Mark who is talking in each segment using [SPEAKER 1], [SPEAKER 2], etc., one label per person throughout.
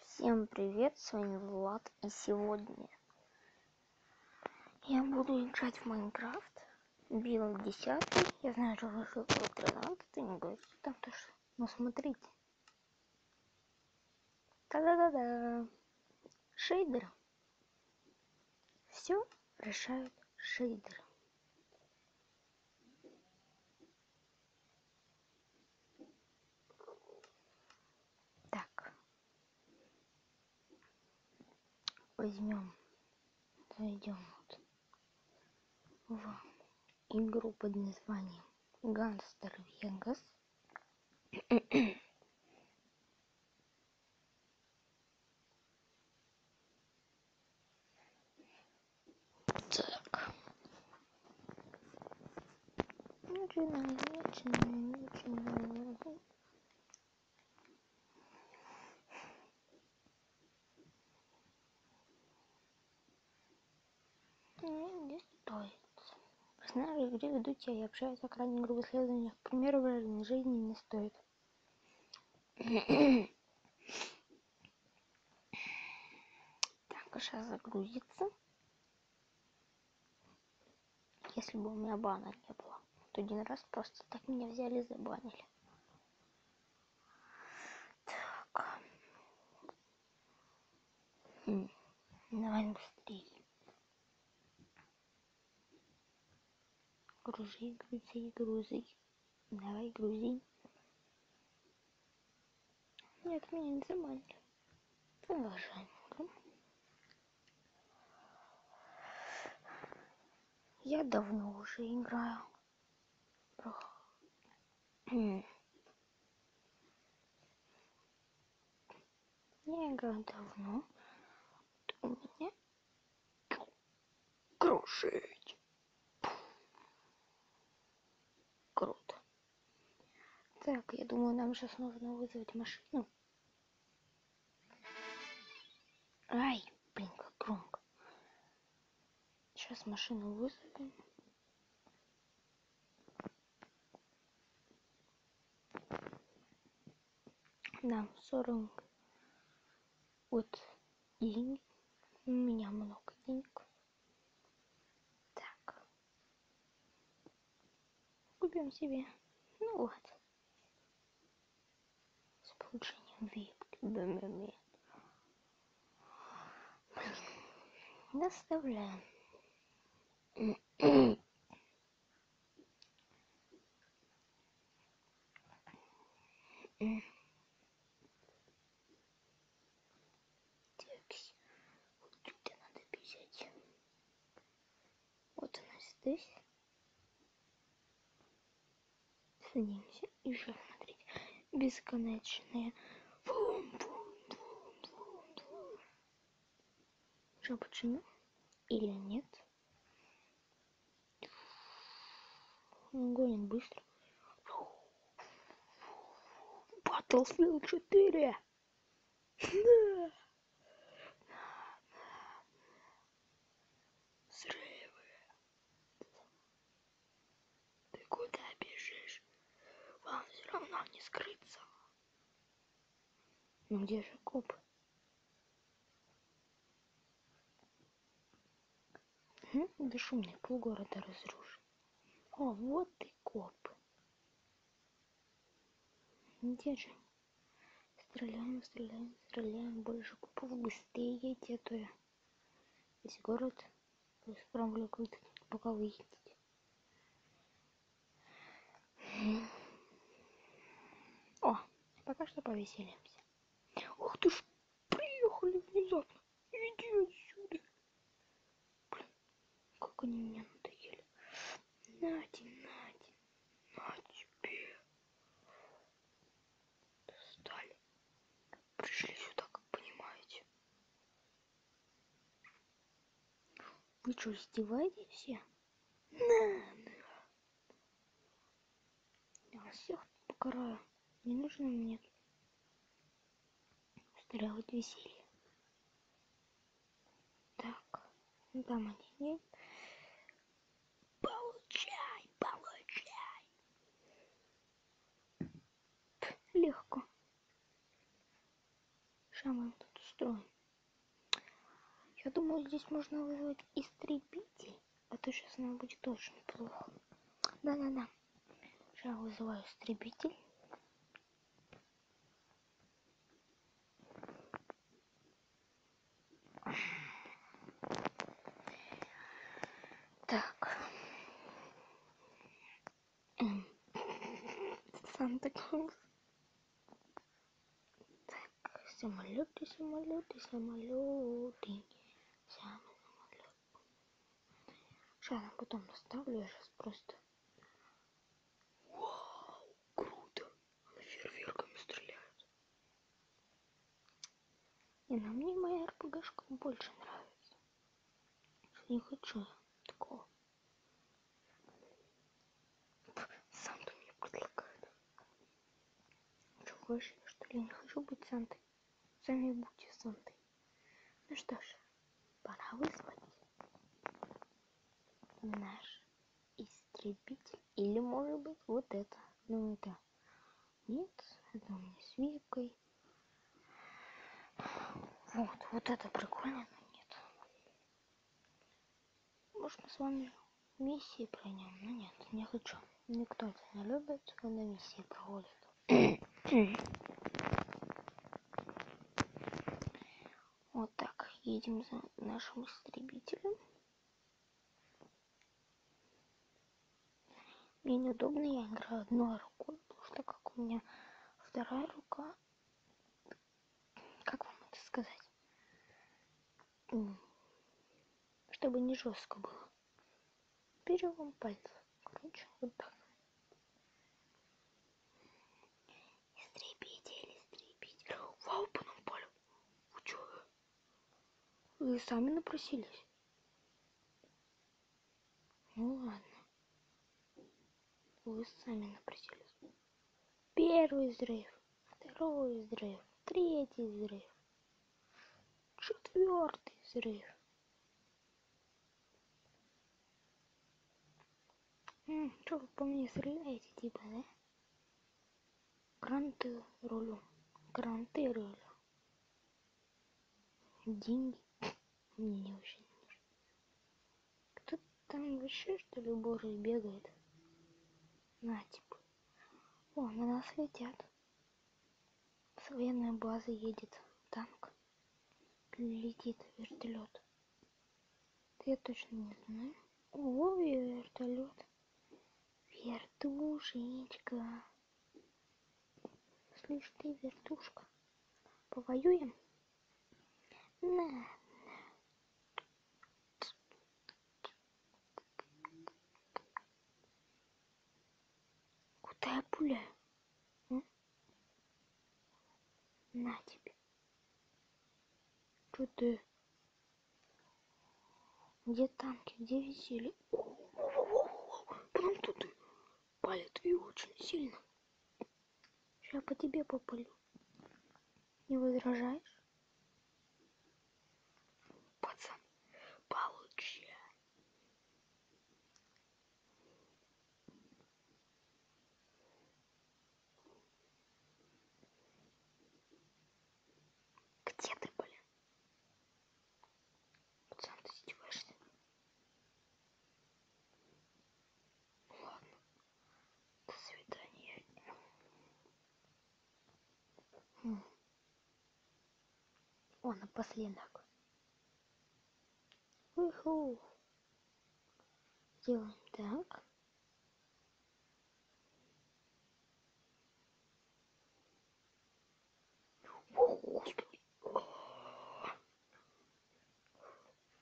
[SPEAKER 1] Всем привет, с вами Влад, и сегодня я буду играть в Майнкрафт. Билд 10. Я знаю, что вышел 13, не говорите там тоже. Но смотрите. Та-да-да-да. Шейдеры. Все решают шейдеры. Так. Зайдем в игру под названием Ганстер Вегас. Так. Начинаем. Не стоит. Персонажи игры ведут себя и общаются о крайне грубых исследованиях. К примеру, в реальной жизни не стоит. Так, сейчас загрузится. Если бы у меня бана не было, то один раз просто так меня взяли и забанили. Так. Давай быстрее. Грузи. Давай, грузи. Нет, меня не забанили. Продолжаем. Я давно уже играю. Я играю давно. У меня крушить. Круто. Так, я думаю, нам сейчас нужно вызвать машину. Ай, блин, как громко. Сейчас машину вызовем. Да, 40. Вот деньги. У меня много денег. Так. Купим себе. Ну вот. С получением VIP. Доставляем. Вот сюда надо бежать. Вот она здесь. Садимся и уже смотреть. Бесконечные. Что, почему? Или нет? Он гонит быстро. Battlefield 4. Да. Взрывы. Ты куда бежишь? Вам все равно не скрыться. Ну где же коп? Бесшумный полгорода разрушен. О, вот ты коп. Где же? Стреляем. Больше копов, быстрее идти, а то я весь город исправлю, пока вы едете. О, пока что повеселимся. Ух ты ж, приехали внезапно. Иди отсюда. Блин, как они меня надоели. На тебе. Достали. Пришли сюда, как понимаете. Вы что, издеваетесь все? Я вас всех покараю. Не нужно мне устраивать веселье. Так, ну там они есть. Получай. Легко. Что мы тут устроим? Я думаю, здесь можно вызвать истребитель, а то сейчас нам будет очень плохо. Да-да-да. Сейчас вызываю истребитель. Так. Санта-Клаус. Так, самолеты. Сейчас я потом доставлю, я сейчас просто... Вау, круто! Она фейерверками стреляет. И на мне моя РПГшка больше нравится. Не хочу такого. Санту мне предлагают. Что, больше, что ли? Я не хочу быть Сантой. Сами будьте Сантой. Ну что ж, пора вызвать наш истребитель. Или может быть вот это. Ну это... Нет, это у меня с Викой. Вот это прикольно, но нет. Может, мы с вами миссии пройдем? Но нет, не хочу. Никто это не любит, когда миссии проводят. Вот так, едем за нашим истребителем. Мне неудобно, я играю одной рукой, потому что как у меня вторая рука, как вам это сказать, чтобы не жестко было. Перелом пальцев. Короче, вот так. Истребитель. Вау, по нам полю. Вы чё? Вы сами напросились? Ну ладно. Вы сами напросились. Первый взрыв. Второй взрыв. Третий взрыв. Четвертый взрыв. Что вы по мне стреляете, типа, да? Гранты рулю. Гранты рулю. Деньги мне не очень не нужны. Кто там вообще, что ли, божий бегает? На, типа. О, на нас летят. С военной базы едет танк. Летит вертолет. Я точно не знаю. О, вертолет. Вертушечка. Слышь ты, вертушка. Повоюем? На. Куда я пуляю? На тебе. Что ты? Где танки? Где веселье? Прям тут палят и очень сильно. Сейчас по тебе попалю. Не возражаешь? Пацан, получай. Где ты, блин? Пацан, ты издеваешься? Ладно. До свидания. О, напоследок. Уху. Делаем так. О, Господи.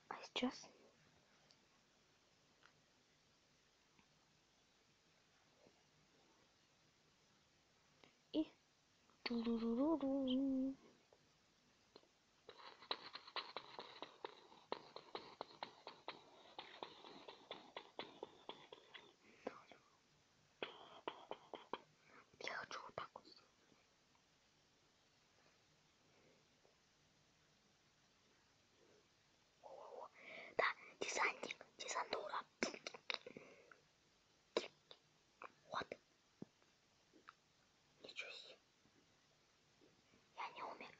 [SPEAKER 1] А сейчас? И... Я хочу вот так вот сделать. Да, десантник, десантура. Вот. Ничего себе. Я не умер.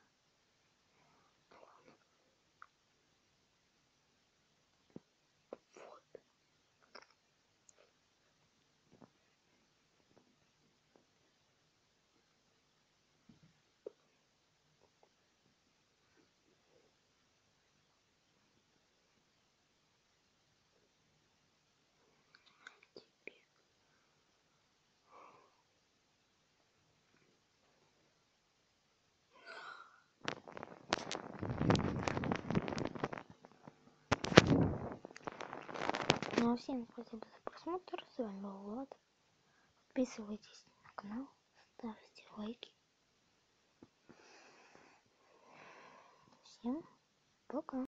[SPEAKER 1] Ну а всем спасибо за просмотр. С вами был Влад. Подписывайтесь на канал, ставьте лайки. Всем пока.